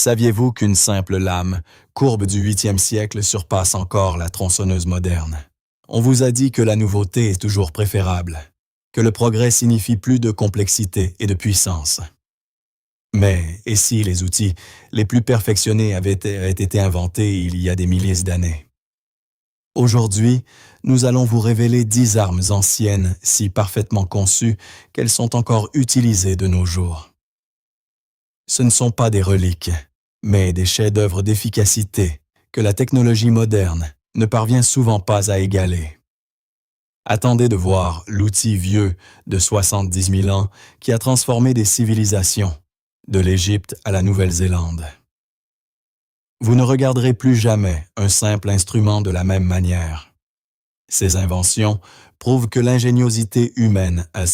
Saviez-vous qu'une simple lame, courbe du 8e siècle, surpasse encore la tronçonneuse moderne? On vous a dit que la nouveauté est toujours préférable, que le progrès signifie plus de complexité et de puissance. Mais, et si les outils les plus perfectionnés avaient été inventés il y a des milliers d'années? Aujourd'hui, nous allons vous révéler 10 armes anciennes si parfaitement conçues qu'elles sont encore utilisées de nos jours. Ce ne sont pas des reliques, mais des chefs-d'œuvre d'efficacité que la technologie moderne ne parvient souvent pas à égaler. Attendez de voir l'outil vieux de 70 000 ans qui a transformé des civilisations, de l'Égypte à la Nouvelle-Zélande. Vous ne regarderez plus jamais un simple instrument de la même manière. Ces inventions prouvent que l'ingéniosité humaine a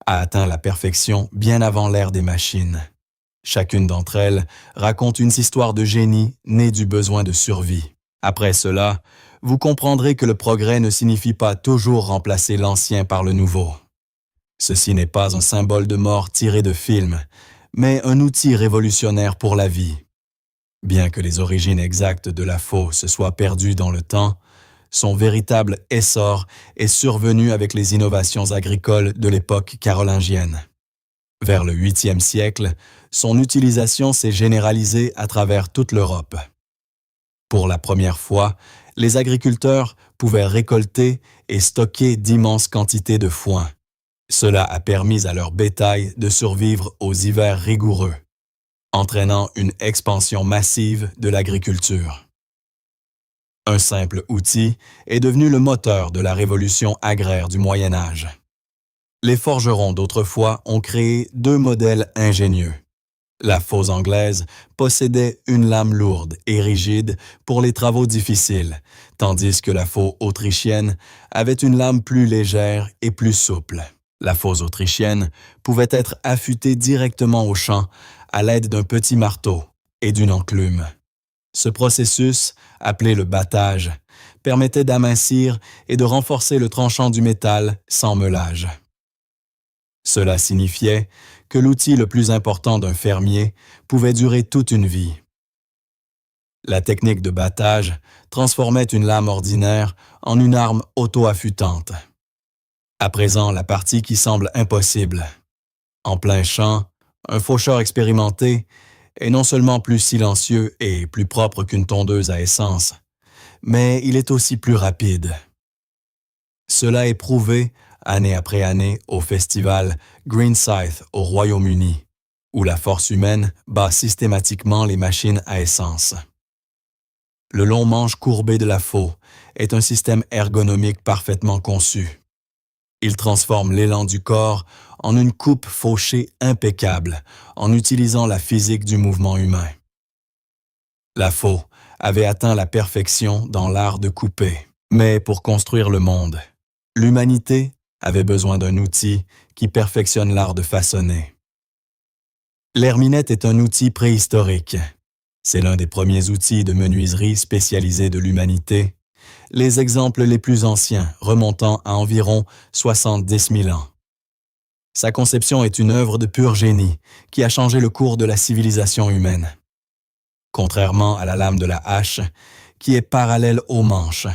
atteint la perfection bien avant l'ère des machines. Chacune d'entre elles raconte une histoire de génie née du besoin de survie. Après cela, vous comprendrez que le progrès ne signifie pas toujours remplacer l'ancien par le nouveau. Ceci n'est pas un symbole de mort tiré de film, mais un outil révolutionnaire pour la vie. Bien que les origines exactes de la faux se soient perdues dans le temps, son véritable essor est survenu avec les innovations agricoles de l'époque carolingienne. Vers le 8e siècle, son utilisation s'est généralisée à travers toute l'Europe. Pour la première fois, les agriculteurs pouvaient récolter et stocker d'immenses quantités de foin. Cela a permis à leur bétail de survivre aux hivers rigoureux, entraînant une expansion massive de l'agriculture. Un simple outil est devenu le moteur de la révolution agraire du Moyen Âge. Les forgerons d'autrefois ont créé 2 modèles ingénieux. La faux anglaise possédait une lame lourde et rigide pour les travaux difficiles, tandis que la faux autrichienne avait une lame plus légère et plus souple. La faux autrichienne pouvait être affûtée directement au champ à l'aide d'un petit marteau et d'une enclume. Ce processus, appelé le battage, permettait d'amincir et de renforcer le tranchant du métal sans meulage. Cela signifiait que l'outil le plus important d'un fermier pouvait durer toute une vie. La technique de battage transformait une lame ordinaire en une arme auto-affûtante. À présent, la partie qui semble impossible. En plein champ, un faucheur expérimenté est non seulement plus silencieux et plus propre qu'une tondeuse à essence, mais il est aussi plus rapide. Cela est prouvé année après année au festival Green Scythe au Royaume-Uni, où la force humaine bat systématiquement les machines à essence. Le long manche courbé de la faux est un système ergonomique parfaitement conçu. Il transforme l'élan du corps en une coupe fauchée impeccable en utilisant la physique du mouvement humain. La faux avait atteint la perfection dans l'art de couper, mais pour construire le monde, l'humanité avait besoin d'un outil qui perfectionne l'art de façonner. L'herminette est un outil préhistorique. C'est l'un des premiers outils de menuiserie spécialisés de l'humanité, les exemples les plus anciens remontant à environ 70 000 ans. Sa conception est une œuvre de pur génie qui a changé le cours de la civilisation humaine. Contrairement à la lame de la hache, qui est parallèle au manche,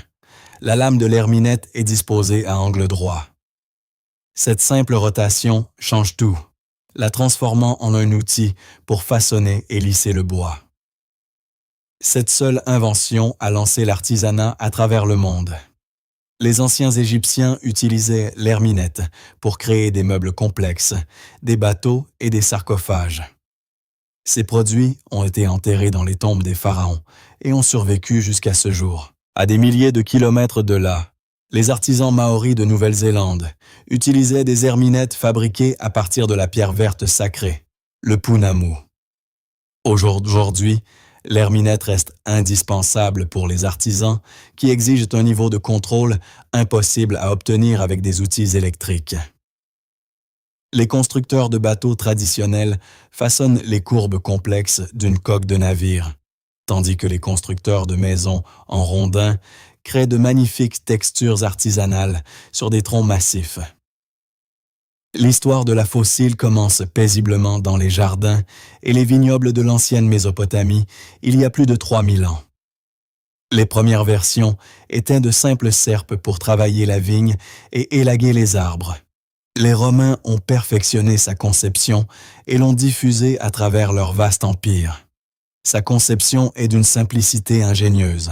la lame de l'herminette est disposée à angle droit. Cette simple rotation change tout, la transformant en un outil pour façonner et lisser le bois. Cette seule invention a lancé l'artisanat à travers le monde. Les anciens Égyptiens utilisaient l'herminette pour créer des meubles complexes, des bateaux et des sarcophages. Ces produits ont été enterrés dans les tombes des pharaons et ont survécu jusqu'à ce jour. À des milliers de kilomètres de là, les artisans maoris de Nouvelle-Zélande utilisaient des herminettes fabriquées à partir de la pierre verte sacrée, le pounamu. Aujourd'hui, l'herminette reste indispensable pour les artisans qui exigent un niveau de contrôle impossible à obtenir avec des outils électriques. Les constructeurs de bateaux traditionnels façonnent les courbes complexes d'une coque de navire, tandis que les constructeurs de maisons en rondins créent de magnifiques textures artisanales sur des troncs massifs. L'histoire de la fossile commence paisiblement dans les jardins et les vignobles de l'ancienne Mésopotamie il y a plus de 3000 ans. Les premières versions étaient de simples serpes pour travailler la vigne et élaguer les arbres. Les Romains ont perfectionné sa conception et l'ont diffusée à travers leur vaste empire. Sa conception est d'une simplicité ingénieuse.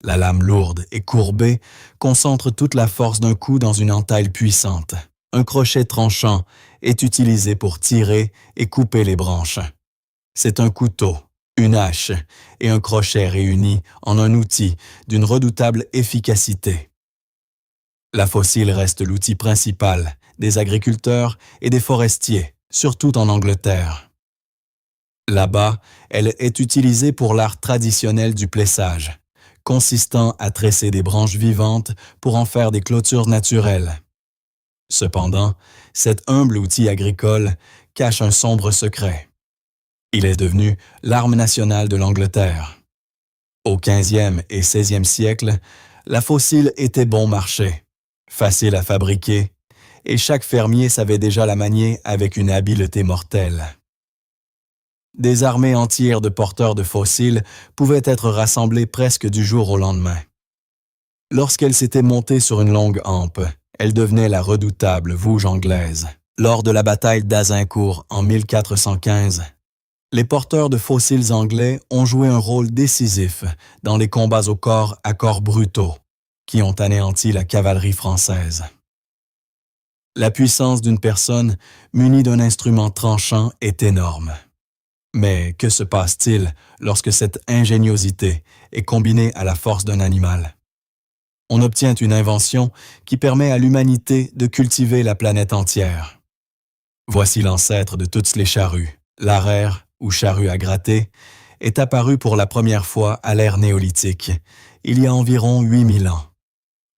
La lame lourde et courbée concentre toute la force d'un coup dans une entaille puissante. Un crochet tranchant est utilisé pour tirer et couper les branches. C'est un couteau, une hache et un crochet réunis en un outil d'une redoutable efficacité. La fossile reste l'outil principal des agriculteurs et des forestiers, surtout en Angleterre. Là-bas, elle est utilisée pour l'art traditionnel du plessage, consistant à tresser des branches vivantes pour en faire des clôtures naturelles. Cependant, cet humble outil agricole cache un sombre secret. Il est devenu l'arme nationale de l'Angleterre. Au 15e et 16e siècle, la fossile était bon marché, facile à fabriquer, et chaque fermier savait déjà la manier avec une habileté mortelle. Des armées entières de porteurs de fossiles pouvaient être rassemblées presque du jour au lendemain. Lorsqu'elle s'était montée sur une longue hampe, elle devenait la redoutable Vouge anglaise. Lors de la bataille d'Azincourt en 1415, les porteurs de fossiles anglais ont joué un rôle décisif dans les combats au corps à corps brutaux qui ont anéanti la cavalerie française. La puissance d'une personne munie d'un instrument tranchant est énorme. Mais que se passe-t-il lorsque cette ingéniosité est combinée à la force d'un animal? On obtient une invention qui permet à l'humanité de cultiver la planète entière. Voici l'ancêtre de toutes les charrues. L'arère, ou charrue à gratter, est apparu pour la première fois à l'ère néolithique, il y a environ 8000 ans.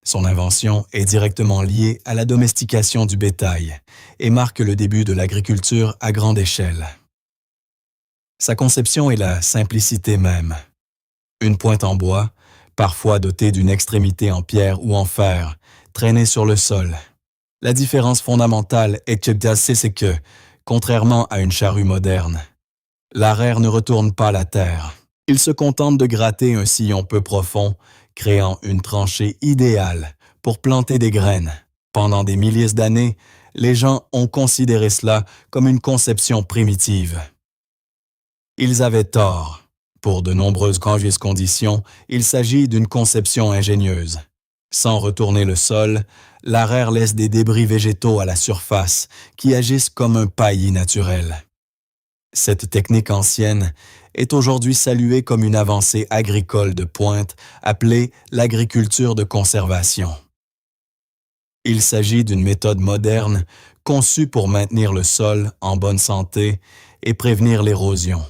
Son invention est directement liée à la domestication du bétail et marque le début de l'agriculture à grande échelle. Sa conception est la simplicité même. Une pointe en bois, parfois dotée d'une extrémité en pierre ou en fer, traînée sur le sol. La différence fondamentale c'est que, contrairement à une charrue moderne, l'arère ne retourne pas la terre. Il se contente de gratter un sillon peu profond, créant une tranchée idéale pour planter des graines. Pendant des milliers d'années, les gens ont considéré cela comme une conception primitive. Ils avaient tort. Pour de nombreuses conditions, il s'agit d'une conception ingénieuse. Sans retourner le sol, l'arère laisse des débris végétaux à la surface qui agissent comme un paillis naturel. Cette technique ancienne est aujourd'hui saluée comme une avancée agricole de pointe appelée l'agriculture de conservation. Il s'agit d'une méthode moderne conçue pour maintenir le sol en bonne santé et prévenir l'érosion.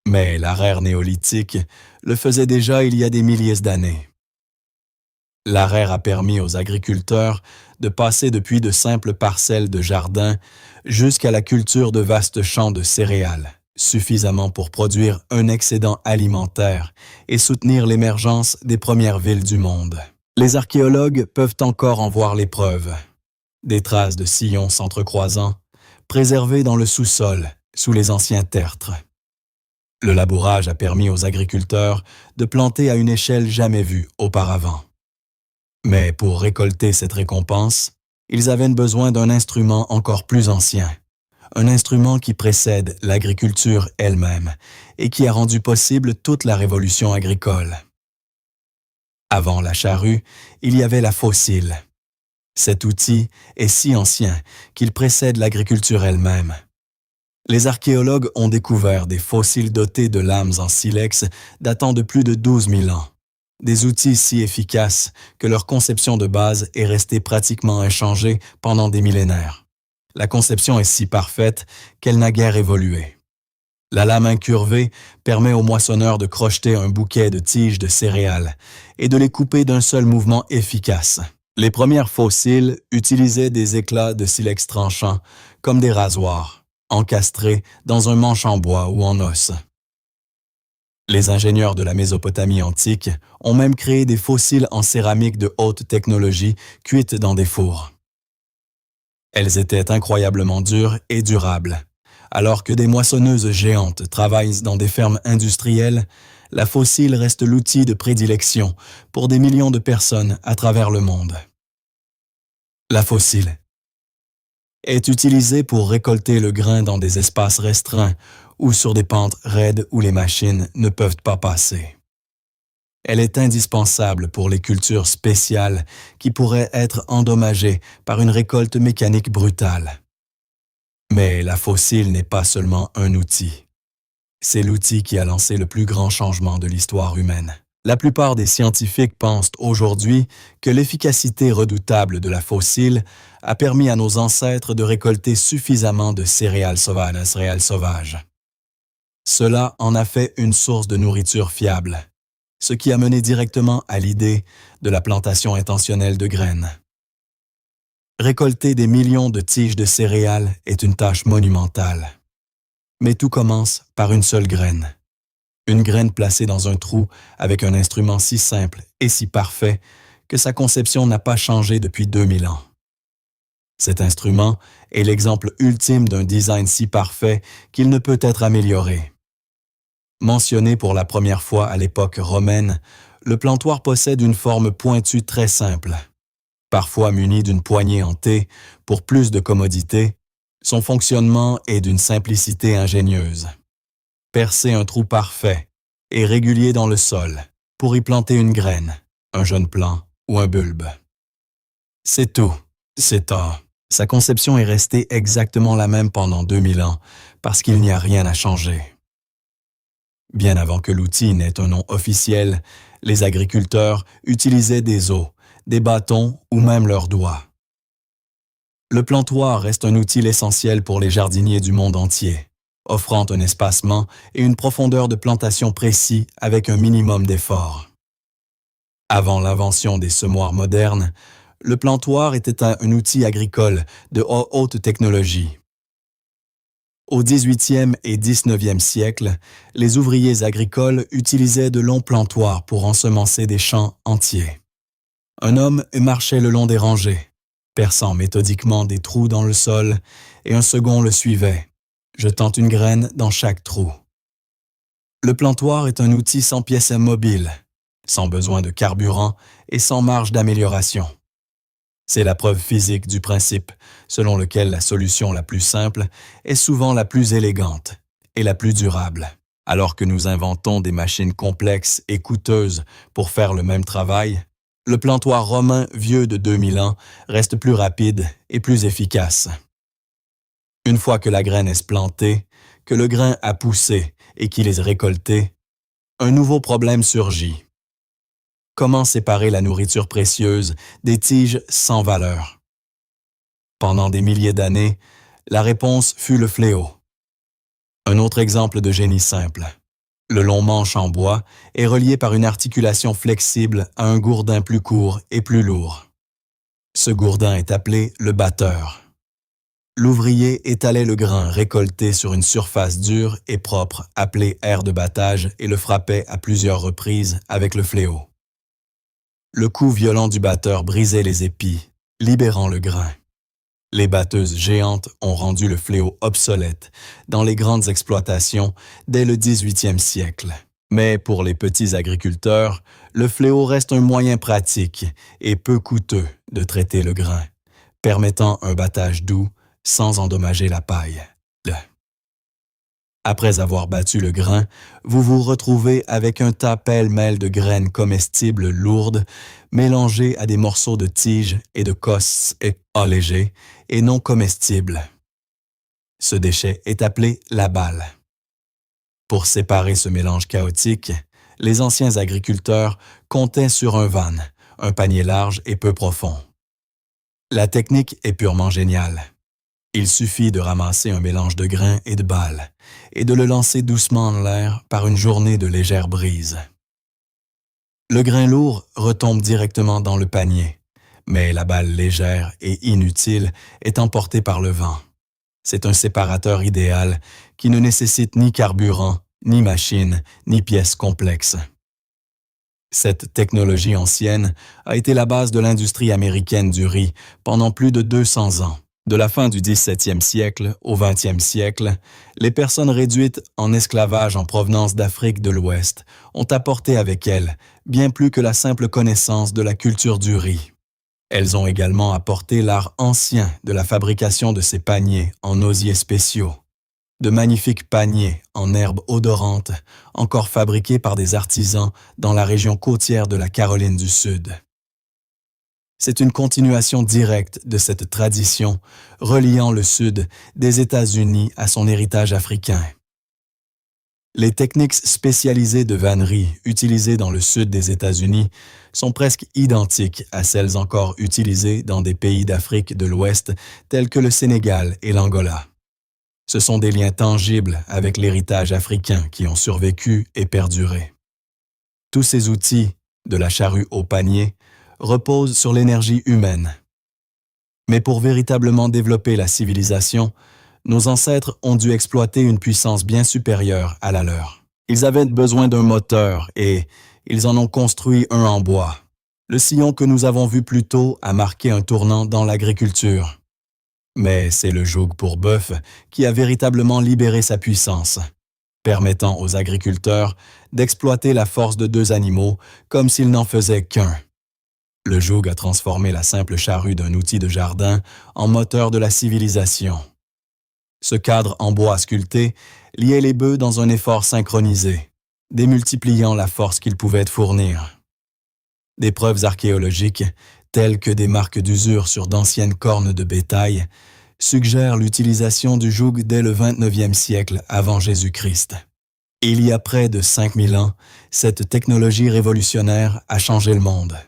Mais l'arère néolithique le faisait déjà il y a des milliers d'années. L'arère a permis aux agriculteurs de passer depuis de simples parcelles de jardin jusqu'à la culture de vastes champs de céréales, suffisamment pour produire un excédent alimentaire et soutenir l'émergence des premières villes du monde. Les archéologues peuvent encore en voir les preuves. Des traces de sillons s'entrecroisant, préservées dans le sous-sol, sous les anciens tertres. Le labourage a permis aux agriculteurs de planter à une échelle jamais vue auparavant. Mais pour récolter cette récompense, ils avaient besoin d'un instrument encore plus ancien, un instrument qui précède l'agriculture elle-même et qui a rendu possible toute la révolution agricole. Avant la charrue, il y avait la fossile. Cet outil est si ancien qu'il précède l'agriculture elle-même. Les archéologues ont découvert des fossiles dotés de lames en silex datant de plus de 12 000 ans. Des outils si efficaces que leur conception de base est restée pratiquement inchangée pendant des millénaires. La conception est si parfaite qu'elle n'a guère évolué. La lame incurvée permet aux moissonneurs de crocheter un bouquet de tiges de céréales et de les couper d'un seul mouvement efficace. Les premières fossiles utilisaient des éclats de silex tranchants comme des rasoirs, encastrés dans un manche en bois ou en os. Les ingénieurs de la Mésopotamie antique ont même créé des fossiles en céramique de haute technologie cuites dans des fours. Elles étaient incroyablement dures et durables. Alors que des moissonneuses géantes travaillent dans des fermes industrielles, la fossile reste l'outil de prédilection pour des millions de personnes à travers le monde. La fossile est utilisée pour récolter le grain dans des espaces restreints ou sur des pentes raides où les machines ne peuvent pas passer. Elle est indispensable pour les cultures spéciales qui pourraient être endommagées par une récolte mécanique brutale. Mais la fossile n'est pas seulement un outil. C'est l'outil qui a lancé le plus grand changement de l'histoire humaine. La plupart des scientifiques pensent aujourd'hui que l'efficacité redoutable de la fossile a permis à nos ancêtres de récolter suffisamment de céréales sauvages. Cela en a fait une source de nourriture fiable, ce qui a mené directement à l'idée de la plantation intentionnelle de graines. Récolter des millions de tiges de céréales est une tâche monumentale. Mais tout commence par une seule graine. Une graine placée dans un trou avec un instrument si simple et si parfait que sa conception n'a pas changé depuis 2000 ans. Cet instrument est l'exemple ultime d'un design si parfait qu'il ne peut être amélioré. Mentionné pour la première fois à l'époque romaine, le plantoir possède une forme pointue très simple. Parfois muni d'une poignée en T pour plus de commodité, son fonctionnement est d'une simplicité ingénieuse. Percer un trou parfait et régulier dans le sol pour y planter une graine, un jeune plant ou un bulbe. C'est tout, c'est tout. Sa conception est restée exactement la même pendant 2000 ans parce qu'il n'y a rien à changer. Bien avant que l'outil n'ait un nom officiel, les agriculteurs utilisaient des os, des bâtons ou même leurs doigts. Le plantoir reste un outil essentiel pour les jardiniers du monde entier, offrant un espacement et une profondeur de plantation précis avec un minimum d'effort. Avant l'invention des semoirs modernes, le plantoir était un outil agricole de haute technologie. Au 18e et 19e siècle, les ouvriers agricoles utilisaient de longs plantoirs pour ensemencer des champs entiers. Un homme marchait le long des rangées, perçant méthodiquement des trous dans le sol, et un second le suivait, jetant une graine dans chaque trou. Le plantoir est un outil sans pièces mobiles, sans besoin de carburant et sans marge d'amélioration. C'est la preuve physique du principe selon lequel la solution la plus simple est souvent la plus élégante et la plus durable. Alors que nous inventons des machines complexes et coûteuses pour faire le même travail, le plantoir romain vieux de 2000 ans reste plus rapide et plus efficace. Une fois que la graine est plantée, que le grain a poussé et qu'il est récolté, un nouveau problème surgit. Comment séparer la nourriture précieuse des tiges sans valeur? Pendant des milliers d'années, la réponse fut le fléau. Un autre exemple de génie simple. Le long manche en bois est relié par une articulation flexible à un gourdin plus court et plus lourd. Ce gourdin est appelé le batteur. L'ouvrier étalait le grain récolté sur une surface dure et propre appelée aire de battage et le frappait à plusieurs reprises avec le fléau. Le coup violent du batteur brisait les épis, libérant le grain. Les batteuses géantes ont rendu le fléau obsolète dans les grandes exploitations dès le 18e siècle. Mais pour les petits agriculteurs, le fléau reste un moyen pratique et peu coûteux de traiter le grain, permettant un battage doux sans endommager la paille. Après avoir battu le grain, vous vous retrouvez avec un tas pêle-mêle de graines comestibles lourdes, mélangées à des morceaux de tiges et de cosses allégées et non comestibles. Ce déchet est appelé la balle. Pour séparer ce mélange chaotique, les anciens agriculteurs comptaient sur un van, un panier large et peu profond. La technique est purement géniale. Il suffit de ramasser un mélange de grains et de balles et de le lancer doucement en l'air par une journée de légère brise. Le grain lourd retombe directement dans le panier, mais la balle légère et inutile est emportée par le vent. C'est un séparateur idéal qui ne nécessite ni carburant, ni machine, ni pièces complexes. Cette technologie ancienne a été la base de l'industrie américaine du riz pendant plus de 200 ans. De la fin du XVIIe siècle au XXe siècle, les personnes réduites en esclavage en provenance d'Afrique de l'Ouest ont apporté avec elles bien plus que la simple connaissance de la culture du riz. Elles ont également apporté l'art ancien de la fabrication de ces paniers en osiers spéciaux, de magnifiques paniers en herbes odorantes, encore fabriqués par des artisans dans la région côtière de la Caroline du Sud. C'est une continuation directe de cette tradition reliant le Sud des États-Unis à son héritage africain. Les techniques spécialisées de vannerie utilisées dans le Sud des États-Unis sont presque identiques à celles encore utilisées dans des pays d'Afrique de l'Ouest tels que le Sénégal et l'Angola. Ce sont des liens tangibles avec l'héritage africain qui ont survécu et perduré. Tous ces outils, de la charrue au panier, reposent sur l'énergie humaine. Mais pour véritablement développer la civilisation, nos ancêtres ont dû exploiter une puissance bien supérieure à la leur. Ils avaient besoin d'un moteur et ils en ont construit un en bois. Le sillon que nous avons vu plus tôt a marqué un tournant dans l'agriculture. Mais c'est le joug pour bœuf qui a véritablement libéré sa puissance, permettant aux agriculteurs d'exploiter la force de deux animaux comme s'ils n'en faisaient qu'un. Le joug a transformé la simple charrue d'un outil de jardin en moteur de la civilisation. Ce cadre en bois sculpté liait les bœufs dans un effort synchronisé, démultipliant la force qu'ils pouvaient fournir. Des preuves archéologiques, telles que des marques d'usure sur d'anciennes cornes de bétail, suggèrent l'utilisation du joug dès le 29e siècle avant Jésus-Christ. Il y a près de 5000 ans, cette technologie révolutionnaire a changé le monde.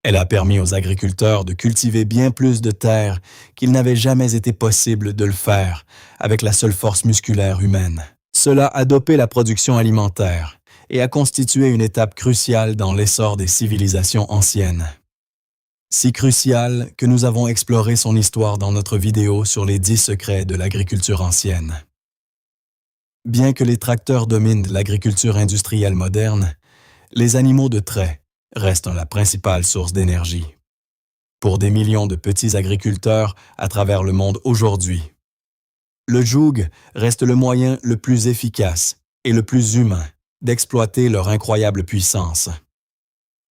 Elle a permis aux agriculteurs de cultiver bien plus de terre qu'il n'avait jamais été possible de le faire avec la seule force musculaire humaine. Cela a dopé la production alimentaire et a constitué une étape cruciale dans l'essor des civilisations anciennes. Si cruciale que nous avons exploré son histoire dans notre vidéo sur les 10 secrets de l'agriculture ancienne. Bien que les tracteurs dominent l'agriculture industrielle moderne, les animaux de trait restent la principale source d'énergie. Pour des millions de petits agriculteurs à travers le monde aujourd'hui, le joug reste le moyen le plus efficace et le plus humain d'exploiter leur incroyable puissance.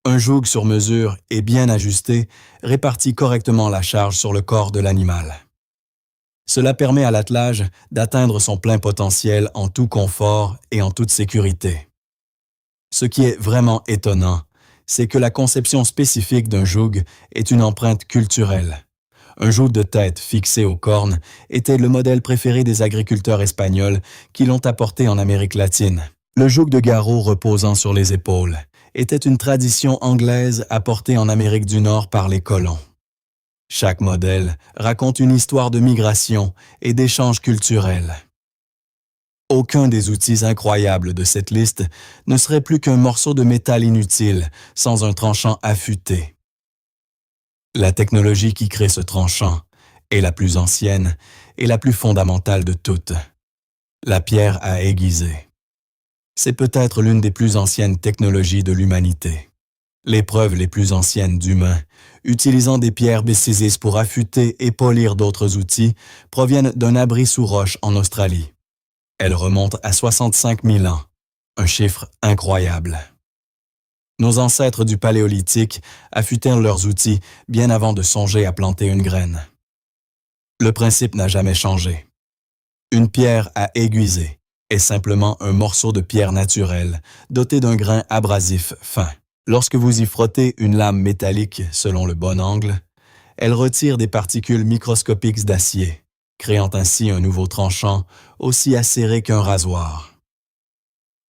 Un joug sur mesure et bien ajusté répartit correctement la charge sur le corps de l'animal. Cela permet à l'attelage d'atteindre son plein potentiel en tout confort et en toute sécurité. Ce qui est vraiment étonnant, c'est que la conception spécifique d'un joug est une empreinte culturelle. Un joug de tête fixé aux cornes était le modèle préféré des agriculteurs espagnols qui l'ont apporté en Amérique latine. Le joug de garrot reposant sur les épaules était une tradition anglaise apportée en Amérique du Nord par les colons. Chaque modèle raconte une histoire de migration et d'échange culturels. Aucun des outils incroyables de cette liste ne serait plus qu'un morceau de métal inutile sans un tranchant affûté. La technologie qui crée ce tranchant est la plus ancienne et la plus fondamentale de toutes. La pierre à aiguiser. C'est peut-être l'une des plus anciennes technologies de l'humanité. Les preuves les plus anciennes d'humains, utilisant des pierres bécises pour affûter et polir d'autres outils, proviennent d'un abri sous roche en Australie. Elles remontent à 65 000 ans, un chiffre incroyable. Nos ancêtres du Paléolithique affûtèrent leurs outils bien avant de songer à planter une graine. Le principe n'a jamais changé. Une pierre à aiguiser est simplement un morceau de pierre naturelle doté d'un grain abrasif fin. Lorsque vous y frottez une lame métallique selon le bon angle, elle retire des particules microscopiques d'acier, créant ainsi un nouveau tranchant aussi acéré qu'un rasoir.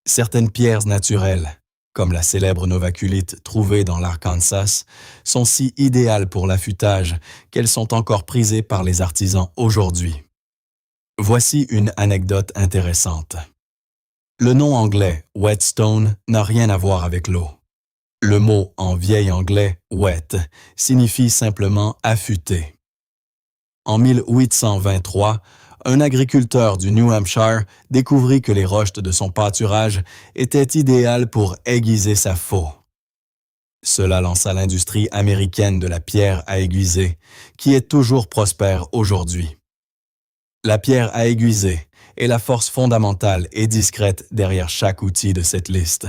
Certaines pierres naturelles, comme la célèbre novaculite trouvée dans l'Arkansas, sont si idéales pour l'affûtage qu'elles sont encore prisées par les artisans aujourd'hui. Voici une anecdote intéressante. Le nom anglais « whetstone » n'a rien à voir avec l'eau. Le mot en vieil anglais « whet » signifie simplement « affûter ». En 1823, un agriculteur du New Hampshire découvrit que les roches de son pâturage étaient idéales pour aiguiser sa faux. Cela lança l'industrie américaine de la pierre à aiguiser, qui est toujours prospère aujourd'hui. La pierre à aiguiser est la force fondamentale et discrète derrière chaque outil de cette liste.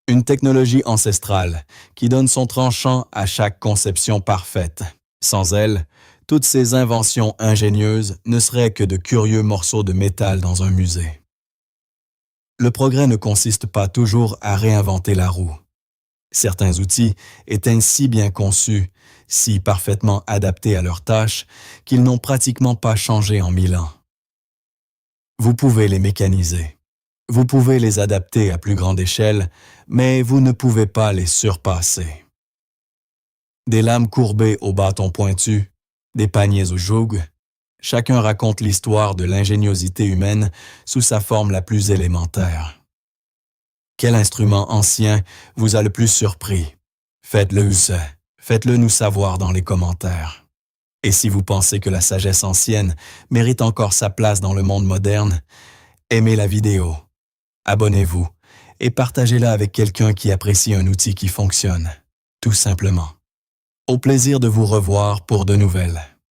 Une technologie ancestrale qui donne son tranchant à chaque conception parfaite. Sans elle, toutes ces inventions ingénieuses ne seraient que de curieux morceaux de métal dans un musée. Le progrès ne consiste pas toujours à réinventer la roue. Certains outils étaient si bien conçus, si parfaitement adaptés à leurs tâches, qu'ils n'ont pratiquement pas changé en 1000 ans. Vous pouvez les mécaniser. Vous pouvez les adapter à plus grande échelle, mais vous ne pouvez pas les surpasser. Des lames courbées au bâton pointu, des paniers au joug, chacun raconte l'histoire de l'ingéniosité humaine sous sa forme la plus élémentaire. Quel instrument ancien vous a le plus surpris? Faites-le nous savoir dans les commentaires. Et si vous pensez que la sagesse ancienne mérite encore sa place dans le monde moderne, aimez la vidéo, abonnez-vous et partagez-la avec quelqu'un qui apprécie un outil qui fonctionne, tout simplement. Au plaisir de vous revoir pour de nouvelles.